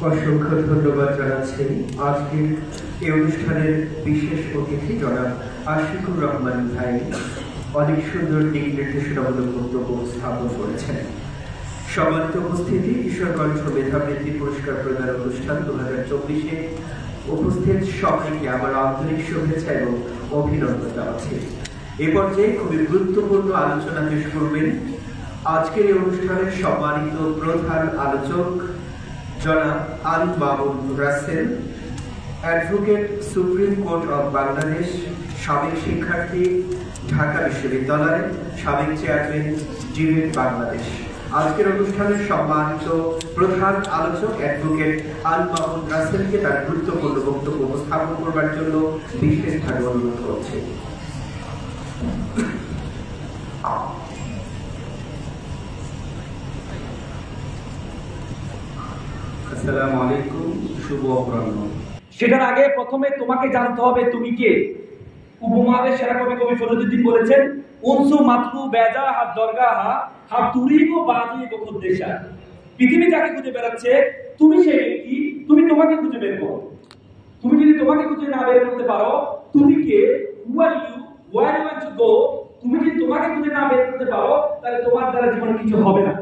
অসংখ্য ধন্যবাদ জানাচ্ছি আজকের এই অনুষ্ঠানের বিশেষ অতিথি জনাব আশিকুর রহমান ভাই অনেক সুন্দর দিক নির্দেশনামূলক বক্তব্য স্থাপন করেছেন। সম্মানিত উপস্থিতি, কিশোরগঞ্জ মেধাবৃত্তি পুরস্কার প্রদান অনুষ্ঠান 2024-এ উপস্থিত সবাইকে আমার আন্তরিক শুভেচ্ছা এবং অভিনন্দন জানাচ্ছি। এ পর্যায়ে খুবই গুরুত্বপূর্ণ আলোচনা পেশ করবেন আজকের এই অনুষ্ঠানের সম্মানিত প্রধান আলোচক জনাব Al Mamun Rasel, advocate, supreme court of Bangladesh, সাবেক শিক্ষার্থী, ঢাকা বিশ্ববিদ্যালয়, সাবেক চেয়ারম্যান, ডিবেট বাংলাদেশ। আজকের অনুষ্ঠানের সম্মানিত প্রধান আলোচক অ্যাডভোকেট আল মামুন রাসেলকে তার গুরুত্বপূর্ণ বক্তব্য উপস্থাপন করবার জন্য বিশেষভাবে অনুরোধ করছি। আসসালামু আলাইকুম, শুভ অপরাহ্ন। সেটার আগে প্রথমে তোমাকে জানতে হবে তুমি কে। উপমহাদেশ সেরা কবি ফরিদুদ্দীন বলেছেন, উনসু মাতলু বেজা হাত দরগাহা হাত তুরিকো বাজি বকুদ্দেশা। পৃথিবী যাকে খুঁজে বেড়াচ্ছে তুমি সেই ব্যক্তি, তুমি তোমাকে খুঁজে বের করো। তুমি যদি তোমাকে খুঁজে না বের করতে পারো, তুমি কে, who are you, where you want to go, তুমি যদি তোমাকে খুঁজে না বের করতে পারো, তাহলে তোমার দ্বারা জীবনে কিছু হবে না।